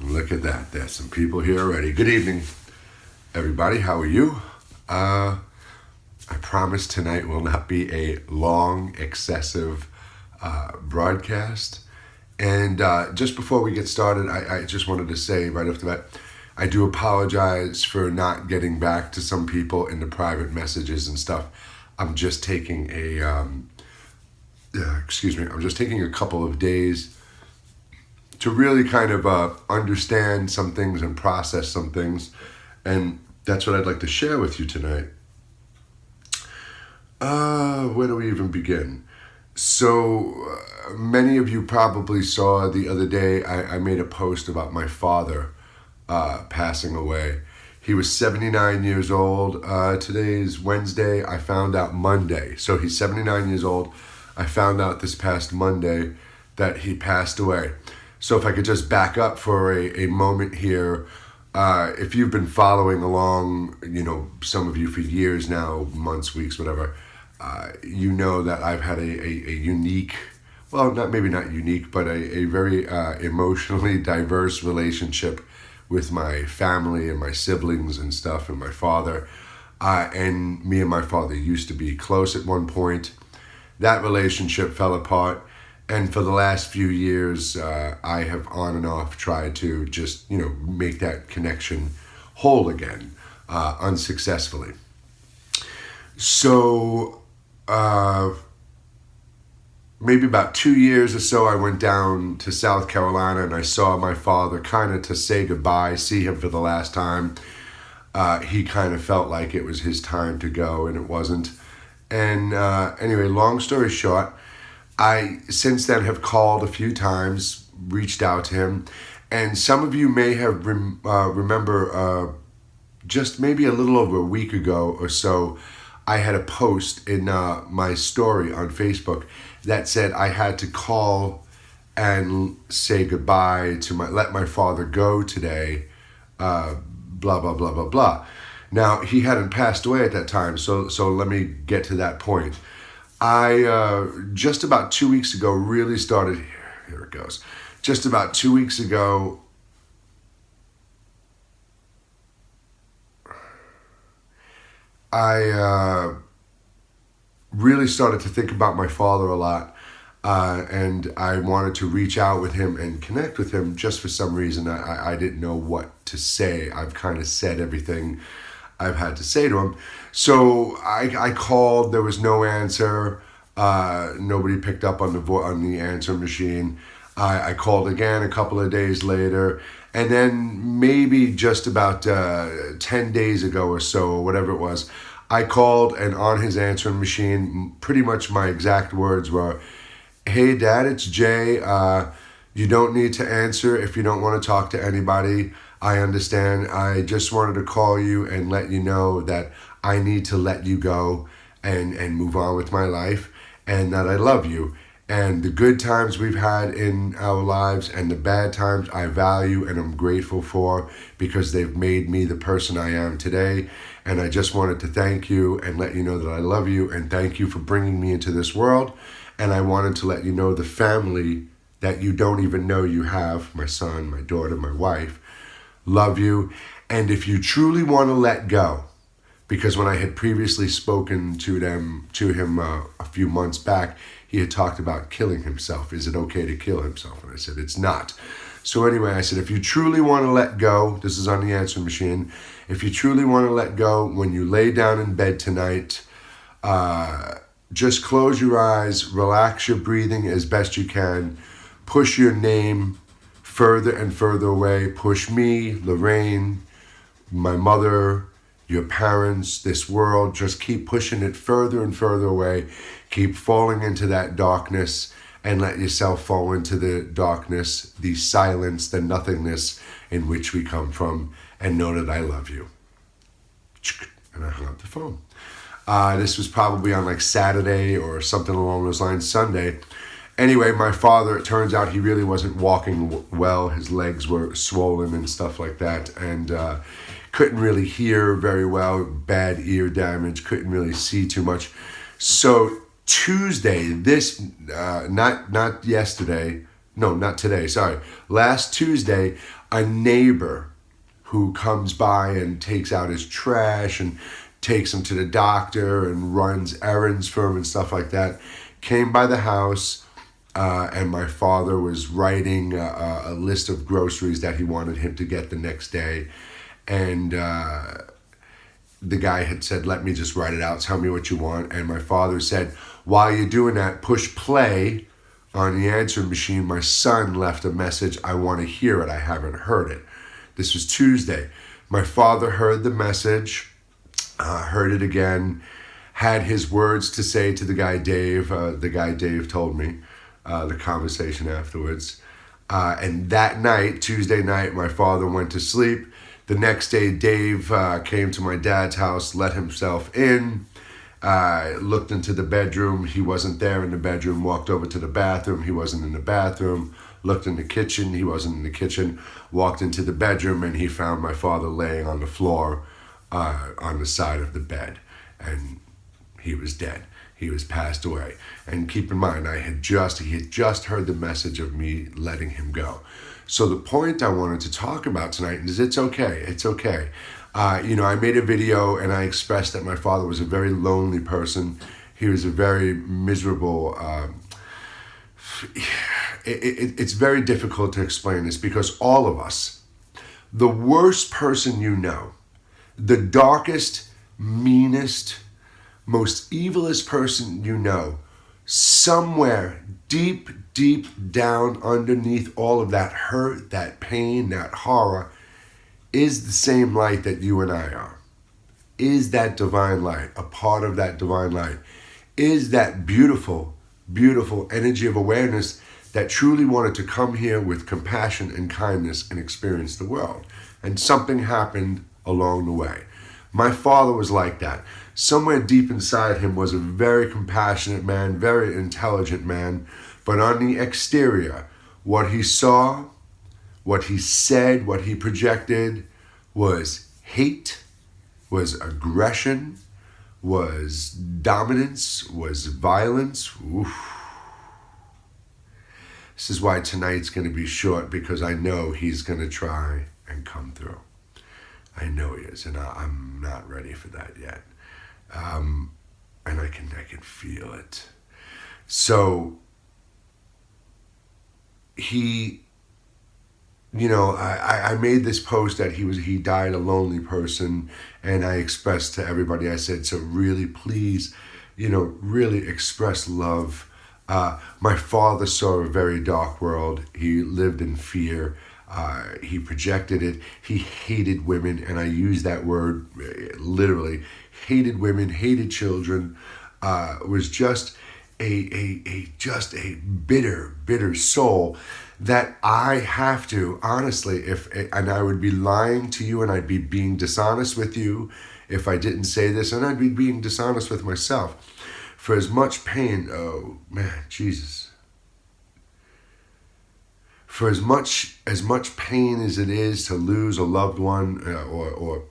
Look at that. There's some people here already. Good evening, everybody. How are you? I promise tonight will not be a long, excessive broadcast. And just before we get started, I just wanted to say right off the bat, I do apologize for not getting back to some people in the private messages and stuff. I'm just taking I'm just taking a couple of days to really kind of understand some things and process some things. And that's what I'd like to share with you tonight. Where do we even begin? So many of you probably saw the other day, I made a post about my father passing away. He was 79 years old. Today's Wednesday. I found out Monday. So he's 79 years old. I found out this past Monday that he passed away. So if I could just back up for a moment here, if you've been following along, some of you for years now, months, weeks, whatever, you know that I've had a unique, well, maybe not unique, but a very emotionally diverse relationship with my family and my siblings and stuff and my father. And me and my father used to be close at one point. That relationship fell apart. And for the last few years, I have on and off tried to just, make that connection whole again, unsuccessfully. So maybe about 2 years or so, I went down to South Carolina and I saw my father kind of to say goodbye, see him for the last time. He kind of felt like it was his time to go and it wasn't. And anyway, long story short, I since then have called a few times, reached out to him, and some of you may have remember just maybe a little over a week ago or so, I had a post in my story on Facebook that said I had to call and say goodbye to let my father go today, blah, blah, blah, blah, blah. Now, he hadn't passed away at that time, so let me get to that point. I, just about 2 weeks ago, really started, here it goes. Just about 2 weeks ago, I really started to think about my father a lot, and I wanted to reach out with him and connect with him. Just for some reason, I didn't know what to say. I've kind of said everything I've had to say to him. So I called, there was no answer. Nobody picked up on the answer machine. I called again a couple of days later. And then maybe just about 10 days ago or so, or whatever it was, I called, and on his answering machine, pretty much my exact words were, "Hey, Dad, it's Jay. You don't need to answer if you don't want to talk to anybody. I understand. I just wanted to call you and let you know that I need to let you go and move on with my life, and that I love you. And the good times we've had in our lives and the bad times I value and I'm grateful for because they've made me the person I am today. And I just wanted to thank you and let you know that I love you and thank you for bringing me into this world. And I wanted to let you know the family that you don't even know you have, my son, my daughter, my wife, love you. And if you truly want to let go," because when I had previously spoken to him a few months back, he had talked about killing himself. Is it okay to kill himself? And I said, it's not. So anyway, I said, if you truly want to let go, this is on the answer machine, if you truly want to let go, when you lay down in bed tonight, just close your eyes, relax your breathing as best you can, push your name further and further away, push me, Lorraine, my mother, your parents, this world, just keep pushing it further and further away. Keep falling into that darkness and let yourself fall into the darkness, the silence, the nothingness in which we come from, and know that I love you. And I hung up the phone. This was probably on like Saturday or something along those lines, Sunday. Anyway, my father, it turns out he really wasn't walking well. His legs were swollen and stuff like that. And couldn't really hear very well, bad ear damage, couldn't really see too much. So Tuesday, not yesterday, no, not today, sorry. Last Tuesday, a neighbor who comes by and takes out his trash and takes him to the doctor and runs errands for him and stuff like that, came by the house, and my father was writing a list of groceries that he wanted him to get the next day. And the guy had said, let me just write it out, tell me what you want. And my father said, while you're doing that, push play on the answering machine. My son left a message. I want to hear it. I haven't heard it. This was Tuesday. My father heard the message, heard it again, had his words to say to the guy Dave. The guy Dave told me the conversation afterwards. And that night, Tuesday night, my father went to sleep. The next day, Dave came to my dad's house, let himself in, looked into the bedroom. He wasn't there in the bedroom. Walked over to the bathroom. He wasn't in the bathroom. Looked in the kitchen. He wasn't in the kitchen. Walked into the bedroom, and he found my father laying on the floor on the side of the bed. And he was dead. He was passed away. And keep in mind, he had just heard the message of me letting him go. So the point I wanted to talk about tonight is it's okay. It's okay. I made a video and I expressed that my father was a very lonely person. He was a very miserable. It's very difficult to explain this because all of us, the worst person you know, the darkest, meanest, most evilest person you know, somewhere deep, deep down underneath all of that hurt, that pain, that horror, is the same light that you and I are. Is that divine light, a part of that divine light. Is that beautiful, beautiful energy of awareness that truly wanted to come here with compassion and kindness and experience the world. And something happened along the way. My father was like that. Somewhere deep inside him was a very compassionate man, very intelligent man. But on the exterior, what he saw, what he said, what he projected was hate, was aggression, was dominance, was violence. Oof. This is why tonight's going to be short, because I know he's going to try and come through. I know he is, and I'm not ready for that yet. And I can feel it. So he, I made this post that he died a lonely person, and I expressed to everybody, I said, so really please, really express love. My father saw a very dark world. He lived in fear. He projected it. He hated women, and I use that word literally. Hated women, hated children. Was just a bitter, bitter soul that I have to, honestly, and I would be lying to you and I'd be being dishonest with you if I didn't say this, and I'd be being dishonest with myself. For as much pain, oh man, Jesus. For as much pain as it is to lose a loved one, or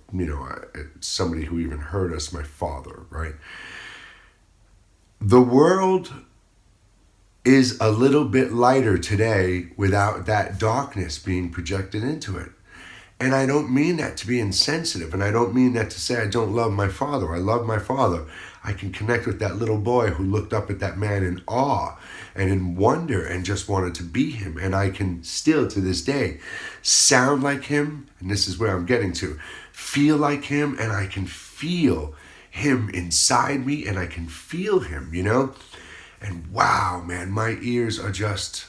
somebody who even hurt us, my father, right? The world is a little bit lighter today without that darkness being projected into it. And I don't mean that to be insensitive, and I don't mean that to say I don't love my father. I love my father. I can connect with that little boy who looked up at that man in awe and in wonder and just wanted to be him. And I can still, to this day, sound like him, and this is where I'm getting to, feel like him, and I can feel him inside me, and I can feel him, And wow, man, my ears are just...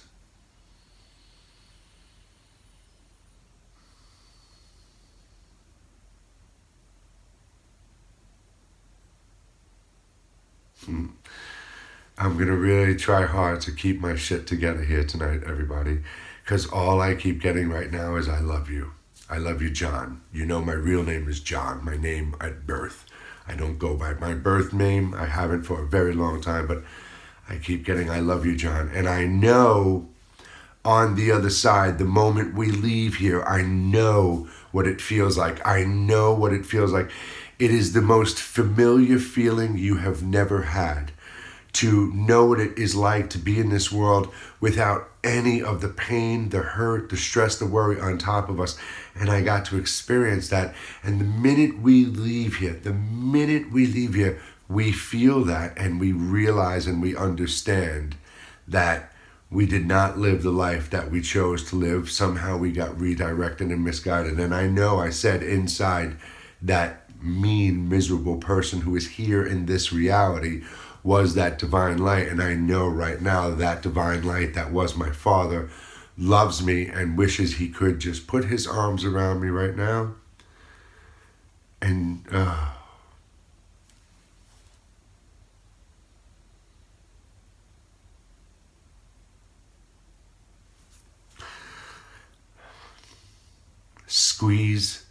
I'm going to really try hard to keep my shit together here tonight, everybody, because all I keep getting right now is I love you. I love you, John. My real name is John, my name at birth. I don't go by my birth name. I haven't for a very long time, but I keep getting I love you, John. And I know on the other side, the moment we leave here, I know what it feels like. I know what it feels like. It is the most familiar feeling you have never had. to know what it is like to be in this world without any of the pain, the hurt, the stress, the worry on top of us. And I got to experience that. And the minute we leave here, we feel that and we realize and we understand that we did not live the life that we chose to live. Somehow we got redirected and misguided. And I know I said inside that mean, miserable person who is here in this reality was that divine light. And I know right now that divine light that was my father loves me and wishes he could just put his arms around me right now. And squeeze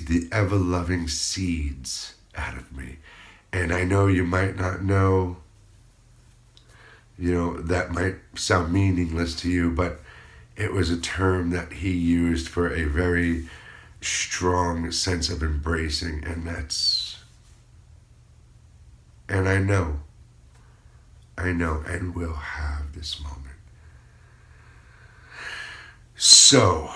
the ever-loving seeds out of me. And I know you might not know, that might sound meaningless to you, but it was a term that he used for a very strong sense of embracing, and I know, and we'll have this moment. So,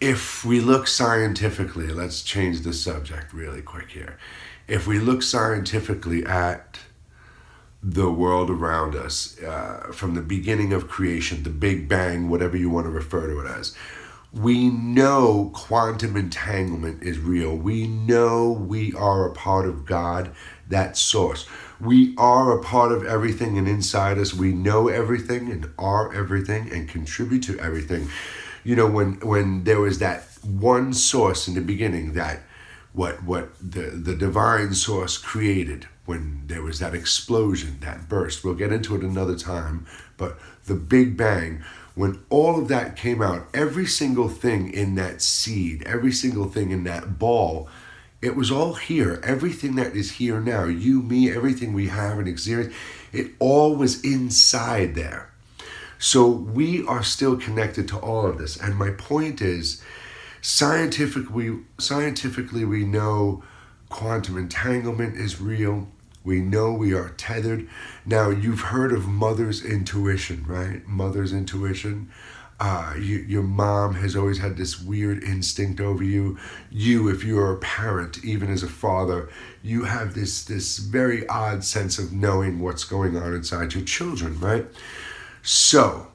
if we look scientifically, let's change the subject really quick here. If we look scientifically at the world around us, from the beginning of creation, the Big Bang, whatever you want to refer to it as, we know quantum entanglement is real. We know we are a part of God, that source. We are a part of everything, and inside us we know everything and are everything and contribute to everything. When there was that one source in the beginning, that what the divine source created, when there was that explosion, that burst, we'll get into it another time, but the Big Bang, when all of that came out, every single thing in that seed, every single thing in that ball, it was all here. Everything that is here now, you, me, everything we have and experience, it all was inside there. So we are still connected to all of this. And my point is, scientifically we know quantum entanglement is real. We know we are tethered. Now, you've heard of mother's intuition, right? Mother's intuition. Your mom has always had this weird instinct over you. If you're a parent, even as a father, you have this very odd sense of knowing what's going on inside your children, right? So,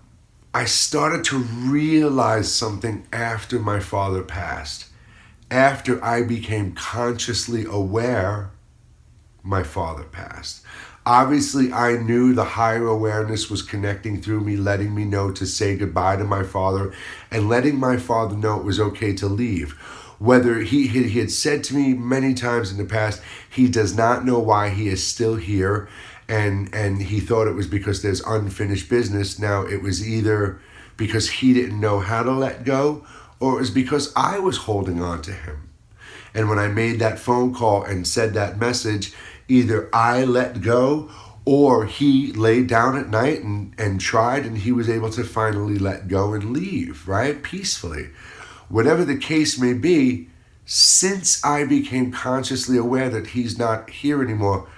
I started to realize something after my father passed. After I became consciously aware, my father passed. Obviously, I knew the higher awareness was connecting through me, letting me know to say goodbye to my father and letting my father know it was okay to leave. Whether he had said to me many times in the past, he does not know why he is still here, and he thought it was because there's unfinished business. Now, it was either because he didn't know how to let go, or it was because I was holding on to him. And when I made that phone call and said that message, either I let go or he laid down at night and tried, and he was able to finally let go and leave, right? Peacefully. Whatever the case may be, since I became consciously aware that he's not here anymore,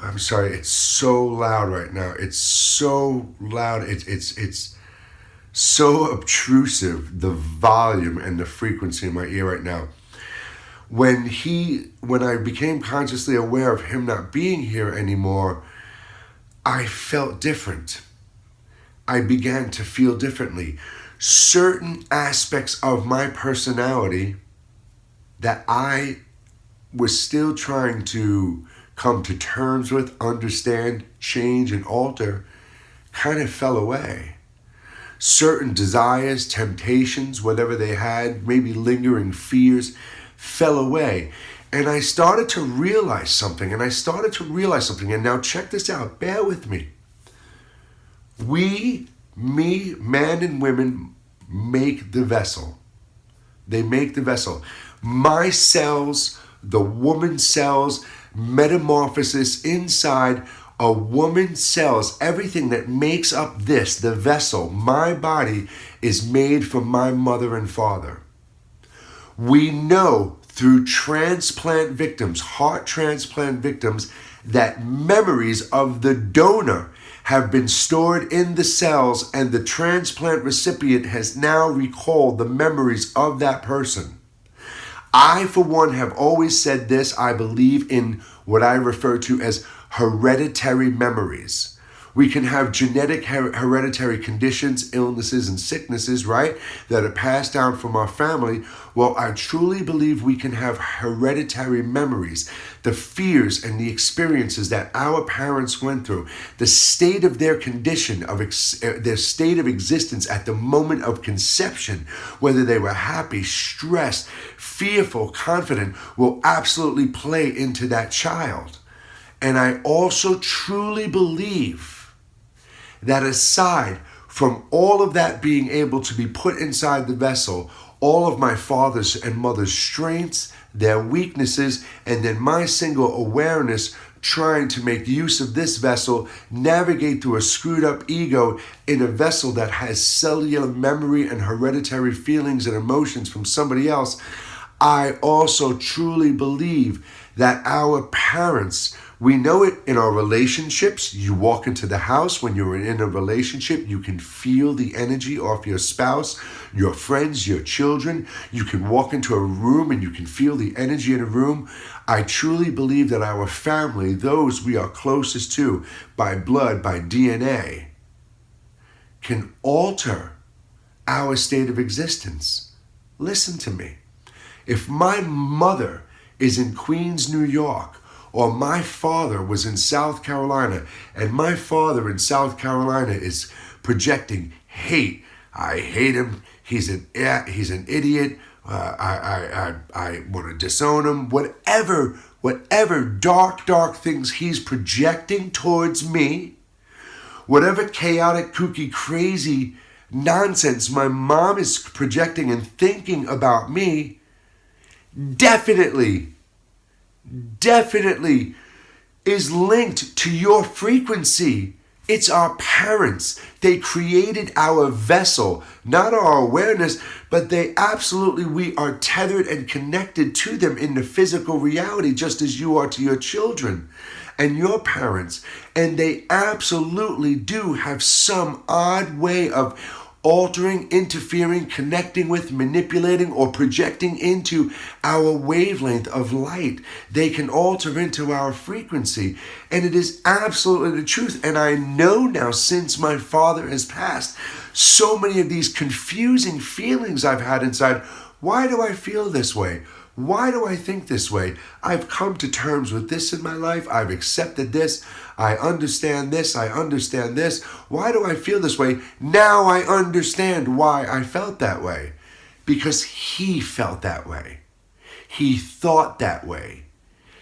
I'm sorry, it's so loud right now. It's so loud. It's so obtrusive, the volume and the frequency in my ear right now. When I became consciously aware of him not being here anymore, I felt different. I began to feel differently. Certain aspects of my personality that I was still trying to come to terms with, understand, change, and alter, kind of fell away. Certain desires, temptations, whatever they had, maybe lingering fears, fell away. And I started to realize something, and now check this out, bear with me. Men and women, make the vessel. They make the vessel. My cells the woman cells metamorphosis inside a woman's cells. Everything that makes up this, the vessel, my body, is made from my mother and father. We know through transplant victims, heart transplant victims, that memories of the donor have been stored in the cells, and the transplant recipient has now recalled the memories of that person. I, for one, have always said this. I believe in what I refer to as hereditary memories. We can have genetic hereditary conditions, illnesses, and sicknesses, right, that are passed down from our family. Well, I truly believe we can have hereditary memories, the fears and the experiences that our parents went through, the state of their condition, their state of existence at the moment of conception, whether they were happy, stressed, fearful, confident, will absolutely play into that child. And I also truly believe that aside from all of that being able to be put inside the vessel, all of my father's and mother's strengths, their weaknesses, and then my single awareness trying to make use of this vessel, navigate through a screwed up ego in a vessel that has cellular memory and hereditary feelings and emotions from somebody else, I also truly believe that our parents, we know it in our relationships. You walk into the house when you're in a relationship, you can feel the energy off your spouse, your friends, your children. You can walk into a room and you can feel the energy in a room. I truly believe that our family, those we are closest to by blood, by DNA, can alter our state of existence. Listen to me. If my mother is in Queens, New York, or my father was in South Carolina, and my father in South Carolina is projecting hate. I hate him. He's an idiot. I want to disown him. Whatever dark things he's projecting towards me, whatever chaotic, kooky, crazy nonsense my mom is projecting and thinking about me, definitely is linked to your frequency. It's our parents. They created our vessel, not our awareness, but we are tethered and connected to them in the physical reality, just as you are to your children and your parents. And they absolutely do have some odd way of altering, interfering, connecting with, manipulating, or projecting into our wavelength of light. They can alter into our frequency. And it is absolutely the truth. And I know now, since my father has passed, so many of these confusing feelings I've had inside. Why do I feel this way? Why do I think this way? I've come to terms with this in my life. I've accepted this. I understand this. I understand this. Why do I feel this way? Now I understand why I felt that way. Because he felt that way. He thought that way.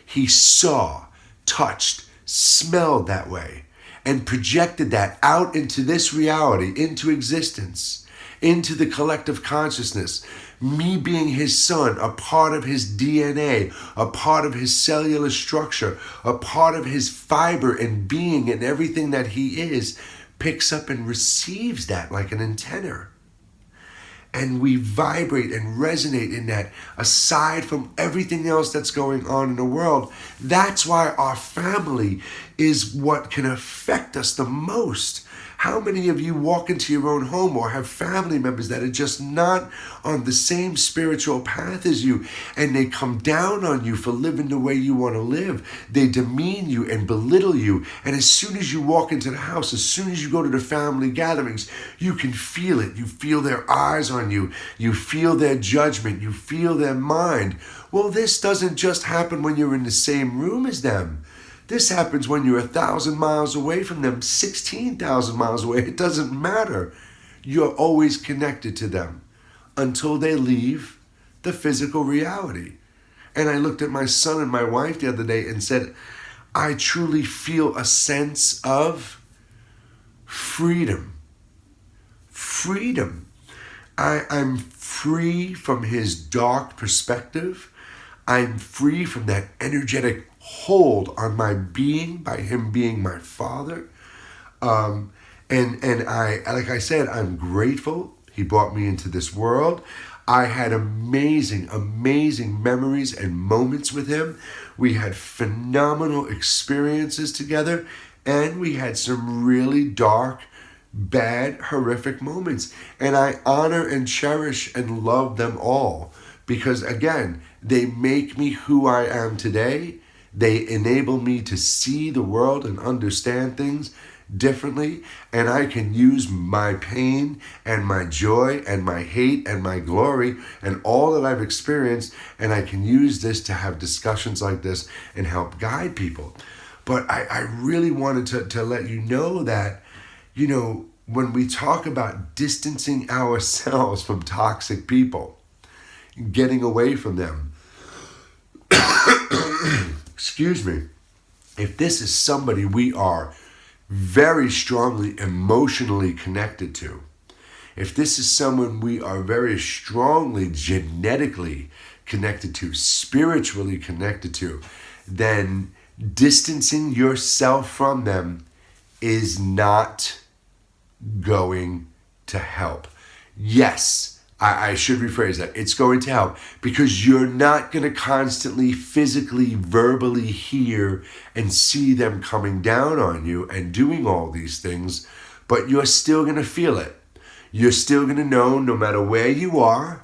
He saw, touched, smelled that way, and projected that out into this reality, into existence, into the collective consciousness. Me being his son, a part of his DNA, a part of his cellular structure, a part of his fiber and being and everything that he is, picks up and receives that like an antenna. And we vibrate and resonate in that, aside from everything else that's going on in the world. That's why our family is what can affect us the most. How many of you walk into your own home or have family members that are just not on the same spiritual path as you, and they come down on you for living the way you want to live? They demean you and belittle you. And as soon as you walk into the house, as soon as you go to the family gatherings, you can feel it. You feel their eyes on you. You feel their judgment. You feel their mind. Well, this doesn't just happen when you're in the same room as them. This happens when you're 1,000 miles away from them, 16,000 miles away. It doesn't matter. You're always connected to them until they leave the physical reality. And I looked at my son and my wife the other day and said, I truly feel a sense of freedom. Freedom. I'm free from his dark perspective. I'm free from that energetic hold on my being by him being my father. And I, like I said, I'm grateful he brought me into this world. I had amazing, amazing memories and moments with him. We had phenomenal experiences together, and we had some really dark, bad, horrific moments. And I honor and cherish and love them all because, again, they make me who I am today. They enable me to see the world and understand things differently, and I can use my pain and my joy and my hate and my glory and all that I've experienced, and I can use this to have discussions like this and help guide people. But I really wanted to let you know that, when we talk about distancing ourselves from toxic people, getting away from them, excuse me, if this is somebody we are very strongly emotionally connected to, if this is someone we are very strongly genetically connected to, spiritually connected to, then distancing yourself from them is not going to help. Yes, I should rephrase that. It's going to help because you're not going to constantly physically, verbally hear and see them coming down on you and doing all these things, but you're still going to feel it. You're still going to know no matter where you are,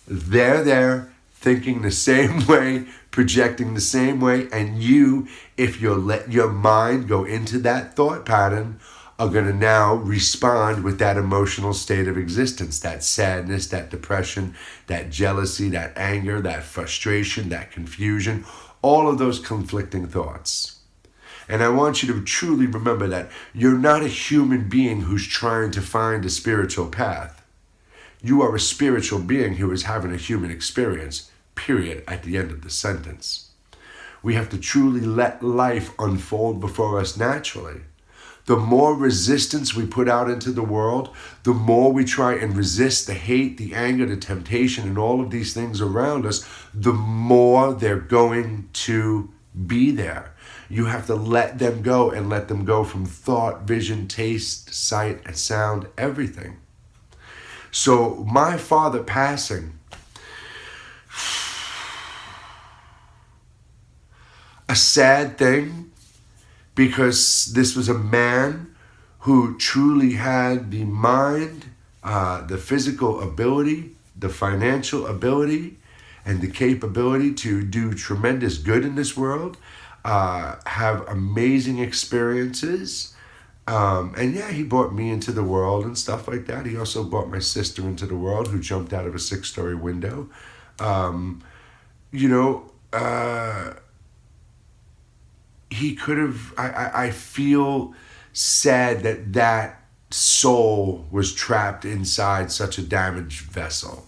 they're there thinking the same way, projecting the same way, and you, if you let your mind go into that thought pattern, are going to now respond with that emotional state of existence, that sadness, that depression, that jealousy, that anger, that frustration, that confusion, all of those conflicting thoughts. And I want you to truly remember that you're not a human being who's trying to find a spiritual path. You are a spiritual being who is having a human experience, period, at the end of the sentence. We have to truly let life unfold before us naturally. The more resistance we put out into the world, the more we try and resist the hate, the anger, the temptation, and all of these things around us, the more they're going to be there. You have to let them go and let them go from thought, vision, taste, sight, and sound, everything. So my father passing, a sad thing, because this was a man who truly had the mind, the physical ability, the financial ability, and the capability to do tremendous good in this world, have amazing experiences. And yeah, he brought me into the world and stuff like that. He also brought my sister into the world, who jumped out of a 6-story window. He could have, I feel sad that soul was trapped inside such a damaged vessel.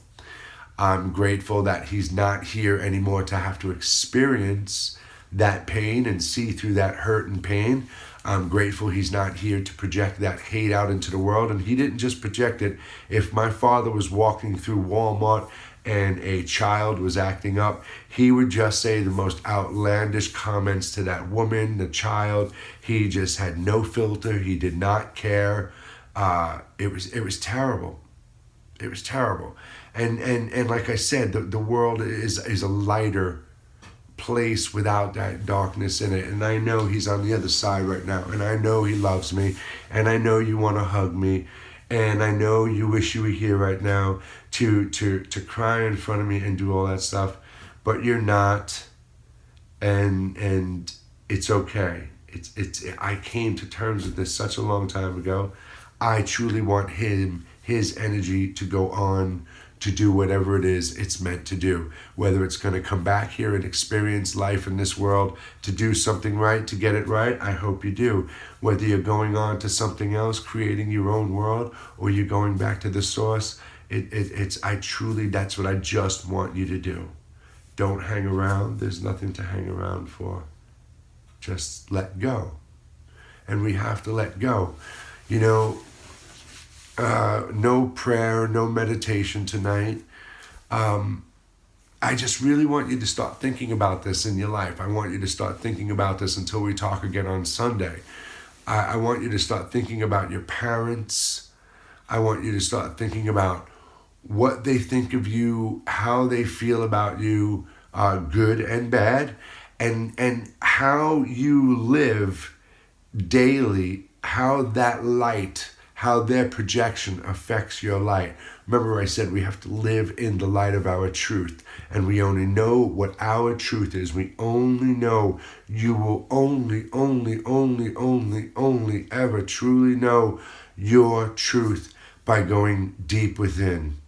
I'm grateful that he's not here anymore to have to experience that pain and see through that hurt and pain. I'm grateful he's not here to project that hate out into the world. And he didn't just project it. If my father was walking through Walmart and a child was acting up, he would just say the most outlandish comments to that woman, the child. He just had no filter. He did not care. It was terrible. It was terrible. And like I said, the world is a lighter place without that darkness in it. And I know he's on the other side right now. And I know he loves me. And I know you want to hug me. And I know you wish you were here right now to cry in front of me and do all that stuff, but you're not, and it's okay. I came to terms with this such a long time ago. I truly want his energy to go on to do whatever it is it's meant to do, whether it's going to come back here and experience life in this world to do something right, to get it right. I hope you do. Whether you're going on to something else, creating your own world, or you're going back to the source, that's what I just want you to do. Don't hang around. There's nothing to hang around for. Just let go. And we have to let go. No prayer, no meditation tonight. I I just really want you to start thinking about this in your life. I want you to start thinking about this until we talk again on Sunday. I want you to start thinking about your parents. I want you to start thinking about what they think of you, how they feel about you, good and bad, and how you live daily, how that light, how their projection affects your light. Remember, I said we have to live in the light of our truth, and we only know what our truth is. We only know, you will only ever truly know your truth by going deep within.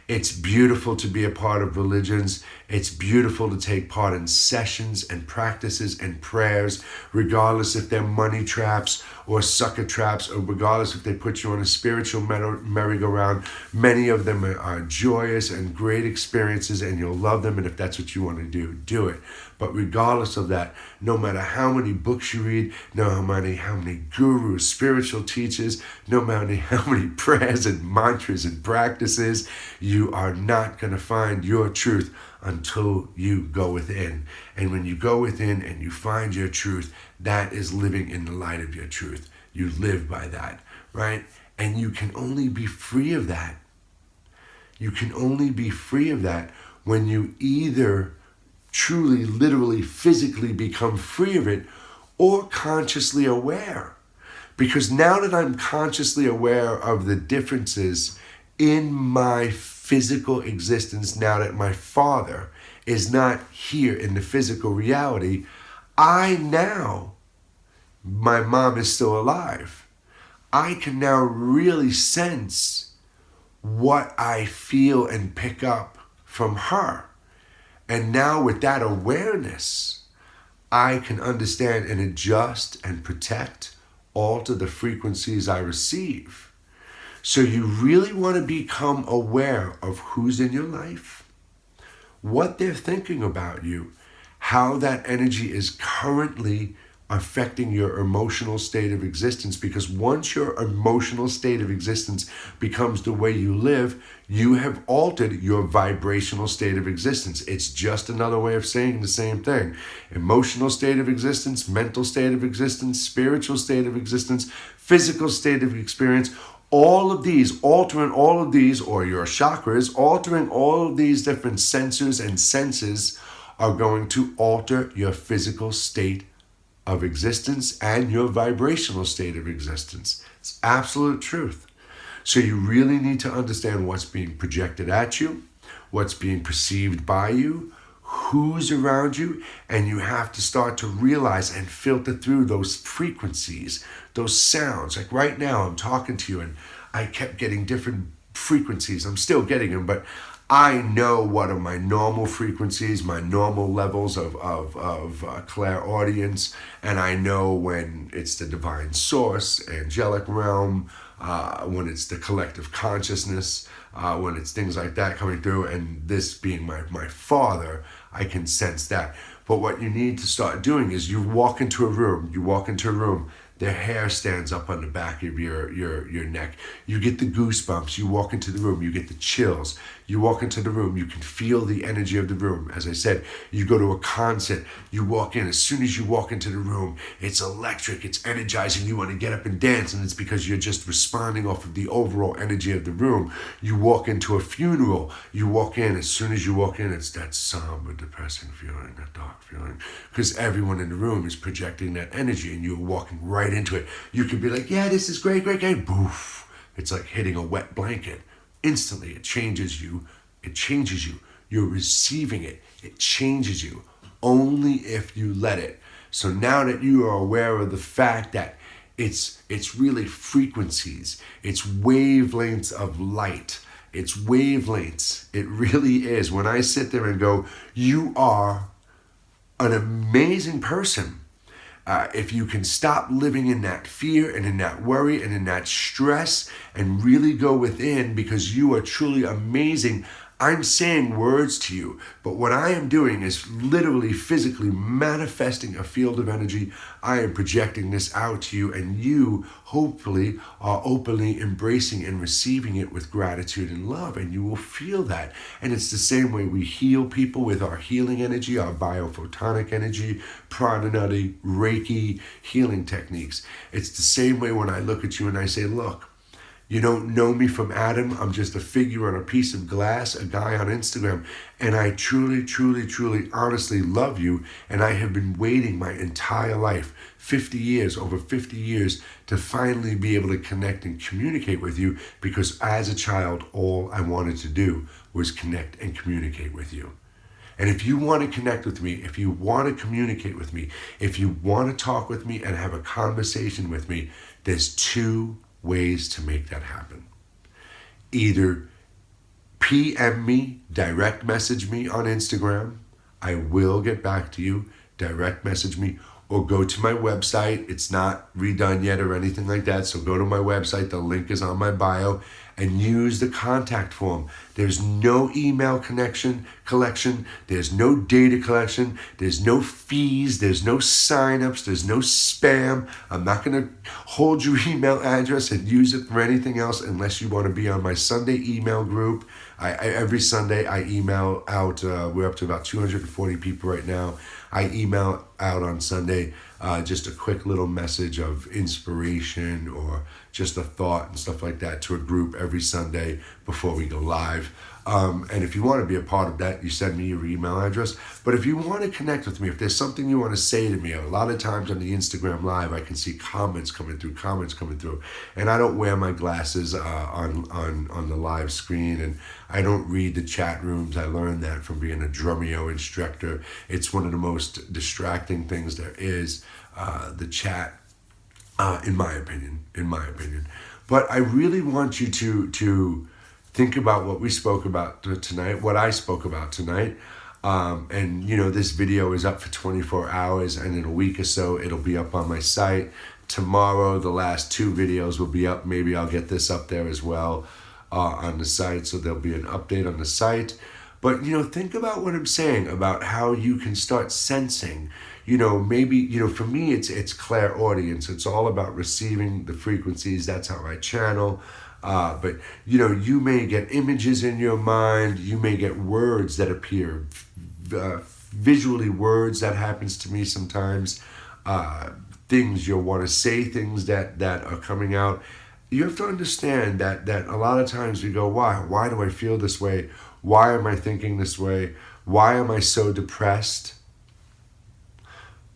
It's beautiful to be a part of religions. It's beautiful to take part in sessions and practices and prayers, regardless if they're money traps or sucker traps, or regardless if they put you on a spiritual merry-go-round. Many of them are joyous and great experiences, and you'll love them, and if that's what you want to do, do it. But regardless of that, no matter how many books you read, no matter how many gurus, spiritual teachers, no matter how many prayers and mantras and practices, you are not going to find your truth until you go within. And when you go within and you find your truth, that is living in the light of your truth. You live by that, right? And you can only be free of that. You can only be free of that when you either truly, literally, physically become free of it, or consciously aware. Because now that I'm consciously aware of the differences in my physical existence, now that my father is not here in the physical reality, my mom is still alive. I can now really sense what I feel and pick up from her. And now with that awareness, I can understand and adjust and protect, alter the frequencies I receive. So you really want to become aware of who's in your life, what they're thinking about you, how that energy is currently affecting your emotional state of existence. Because once your emotional state of existence becomes the way you live, you have altered your vibrational state of existence. It's just another way of saying the same thing. Emotional state of existence, mental state of existence, spiritual state of existence, physical state of experience. All of these, altering all of these, or your chakras, altering all of these different sensors and senses are going to alter your physical state of existence and your vibrational state of existence. It's absolute truth. So you really need to understand what's being projected at you, what's being perceived by you, who's around you, and you have to start to realize and filter through those frequencies, those sounds. Like right now, I'm talking to you and I kept getting different frequencies. I'm still getting them, but I know what are my normal frequencies, my normal levels of clairaudience, and I know when it's the divine source, angelic realm, when it's the collective consciousness, when it's things like that coming through, and this being my father, I can sense that. But what you need to start doing is you walk into a room, their hair stands up on the back of your neck. You get the goosebumps. You walk into the room, you get the chills. You walk into the room, you can feel the energy of the room. As I said, you go to a concert, you walk in. As soon as you walk into the room, it's electric, it's energizing. You want to get up and dance, and it's because you're just responding off of the overall energy of the room. You walk into a funeral, you walk in. As soon as you walk in, it's that somber, depressing feeling, that dark feeling, because everyone in the room is projecting that energy, and you're walking right into it. You could be like, yeah, this is great. Boof. It's like hitting a wet blanket. Instantly, it changes you. You're receiving it. It changes you only if you let it. So now that you are aware of the fact that it's really frequencies, it's wavelengths of light, it's wavelengths. It really is. When I sit there and go, you are an amazing person. If you can stop living in that fear and in that worry and in that stress and really go within, because you are truly amazing, I'm saying words to you, but what I am doing is literally physically manifesting a field of energy. I am projecting this out to you, and you hopefully are openly embracing and receiving it with gratitude and love, and you will feel that. And it's the same way we heal people with our healing energy, our biophotonic energy, prananati, Reiki, healing techniques. It's the same way when I look at you and I say, look, you don't know me from Adam. I'm just a figure on a piece of glass, a guy on Instagram. And I truly, truly, truly, honestly love you. And I have been waiting my entire life, 50 years, over 50 years, to finally be able to connect and communicate with you, because as a child, all I wanted to do was connect and communicate with you. And if you want to connect with me, if you want to communicate with me, if you want to talk with me and have a conversation with me, there's two ways to make that happen. Either PM me, direct message me on Instagram. I will get back to you. Direct message me, or go to my website. It's not redone yet or anything like that. So go to my website. The link is on my bio, and use the contact form. There's no email collection. There's no data collection. There's no fees. There's no signups. There's no spam. I'm not going to hold your email address and use it for anything else unless you want to be on my Sunday email group. Every Sunday I email out, we're up to about 240 people right now. I email out on Sunday just a quick little message of inspiration or just a thought and stuff like that to a group every Sunday before we go live. And if you want to be a part of that, you send me your email address. But if you want to connect with me, if there's something you want to say to me, a lot of times on the Instagram Live, I can see comments coming through. And I don't wear my glasses on the live screen, and I don't read the chat rooms. I learned that from being a Drumeo instructor. It's one of the most distracting things there is, the chat, in my opinion. But I really want you to think about what we spoke about tonight, what I spoke about tonight. And, this video is up for 24 hours, and in a week or so, it'll be up on my site. Tomorrow, the last two videos will be up. Maybe I'll get this up there as well on the site, so there'll be an update on the site. But, think about what I'm saying about how you can start sensing, maybe, for me, it's clairaudience. It's all about receiving the frequencies. That's how I channel. But you may get images in your mind. You may get words that appear, visually words. That happens to me sometimes. Things you'll want to say, things that are coming out. You have to understand that a lot of times we go, why do I feel this way? Why am I thinking this way? Why am I so depressed?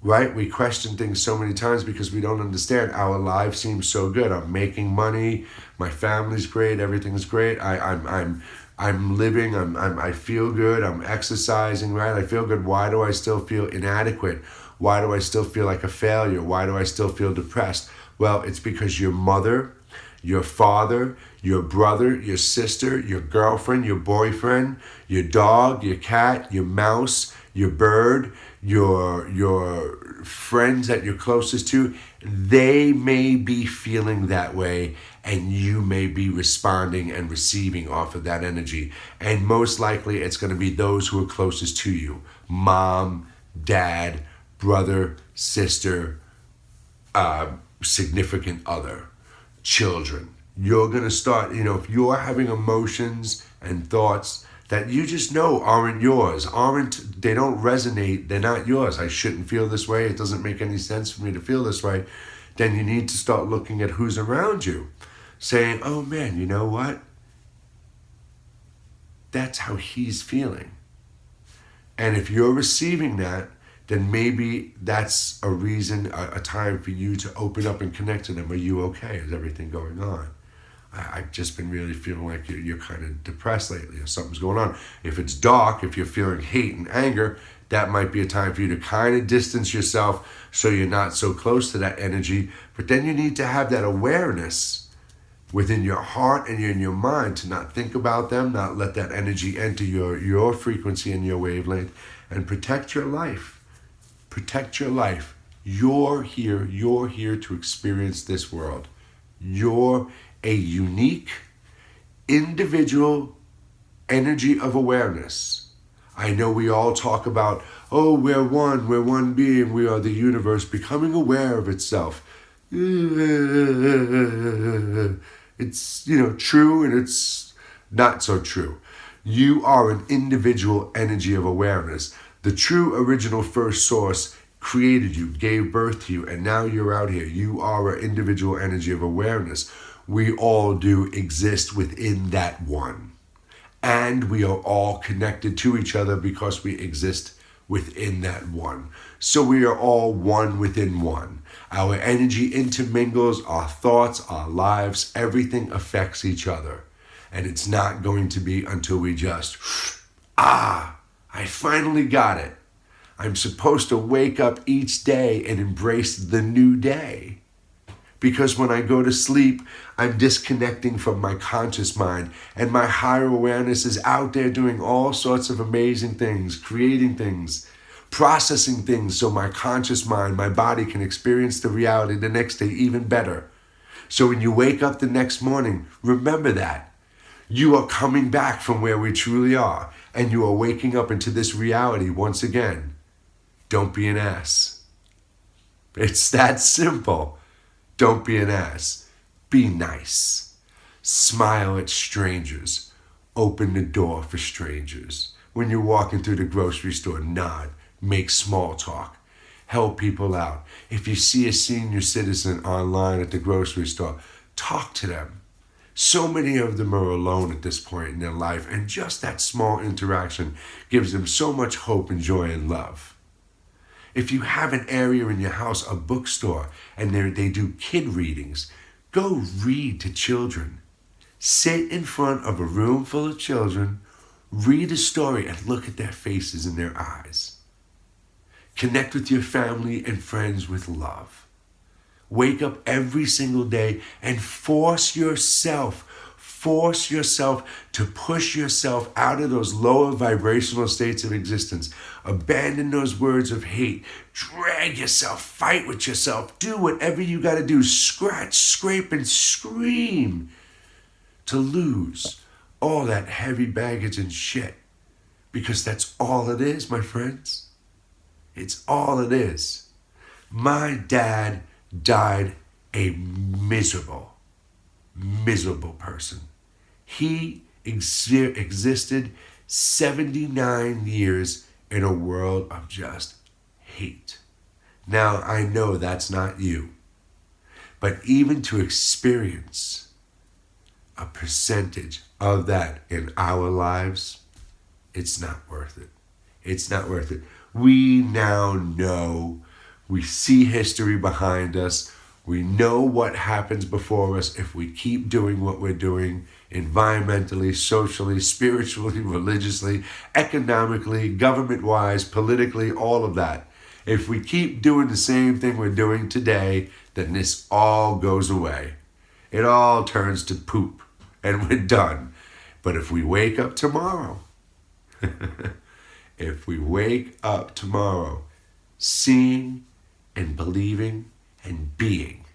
Right? We question things so many times because we don't understand. Our lives seem so good. I'm making money. My family's great. Everything's great. I'm living. I feel good. I'm exercising. Right? I feel good. Why do I still feel inadequate? Why do I still feel like a failure? Why do I still feel depressed? Well, it's because your mother, your father, your brother, your sister, your girlfriend, your boyfriend, your dog, your cat, your mouse, your bird, your friends that you're closest to, they may be feeling that way, and you may be responding and receiving off of that energy. And most likely it's going to be those who are closest to you: mom, dad, brother, sister, significant other, children. You're going to start, if you're having emotions and thoughts that you just know aren't yours, they don't resonate, they're not yours. I shouldn't feel this way. It doesn't make any sense for me to feel this way. Then you need to start looking at who's around you, saying, oh man, you know what? That's how he's feeling. And if you're receiving that, then maybe that's a reason, a time for you to open up and connect to them. Are you okay? Is everything going on? I've just been really feeling like you're kind of depressed lately, or something's going on. If it's dark, if you're feeling hate and anger, that might be a time for you to kind of distance yourself so you're not so close to that energy. But then you need to have that awareness within your heart and in your mind to not think about them, not let that energy enter your frequency and your wavelength, and protect your life. Protect your life. You're here to experience this world. You're a unique, individual energy of awareness. I know we all talk about, oh, we're one being, we are the universe becoming aware of itself. It's, true, and it's not so true. You are an individual energy of awareness. The true original first source created you, gave birth to you, and now you're out here. You are an individual energy of awareness. We all do exist within that one. And we are all connected to each other because we exist within that one. So we are all one within one. Our energy intermingles, our thoughts, our lives, everything affects each other. And it's not going to be until we just, I finally got it. I'm supposed to wake up each day and embrace the new day. Because when I go to sleep, I'm disconnecting from my conscious mind, and my higher awareness is out there doing all sorts of amazing things, creating things, processing things so my conscious mind, my body can experience the reality the next day even better. So when you wake up the next morning, remember that. You are coming back from where we truly are, and you are waking up into this reality once again. Don't be an ass. It's that simple. Don't be an ass. Be nice. Smile at strangers. Open the door for strangers. When you're walking through the grocery store, nod. Make small talk. Help people out. If you see a senior citizen online at the grocery store, talk to them. So many of them are alone at this point in their life, and just that small interaction gives them so much hope and joy and love. If you have an area in your house, a bookstore, and they do kid readings, go read to children. Sit in front of a room full of children, read a story, and look at their faces and their eyes. Connect with your family and friends with love. Wake up every single day and force yourself to push yourself out of those lower vibrational states of existence. Abandon those words of hate. Drag yourself, fight with yourself, do whatever you got to do. Scratch, scrape, and scream to lose all that heavy baggage and shit. Because that's all it is, my friends. It's all it is. My dad died a miserable person. He existed 79 years in a world of just hate. Now, I know that's not you, but even to experience a percentage of that in our lives, it's not worth it. It's not worth it. We now know, we see history behind us. We know what happens before us if we keep doing what we're doing environmentally, socially, spiritually, religiously, economically, government-wise, politically, all of that. If we keep doing the same thing we're doing today, then this all goes away. It all turns to poop, and we're done. But if we wake up tomorrow, seeing and believing and being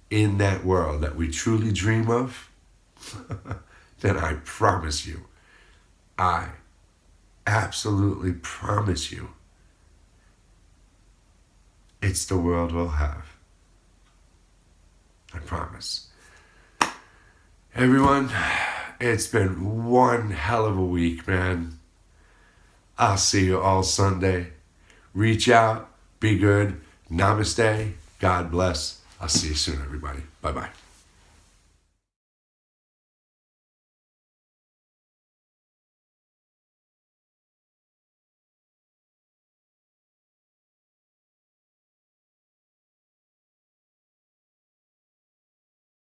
in that world that we truly dream of, then I promise you, I absolutely promise you, it's the world we'll have. I promise. Everyone, it's been one hell of a week, man. I'll see you all Sunday. Reach out, be good. Namaste. God bless. I'll see you soon, everybody. Bye-bye.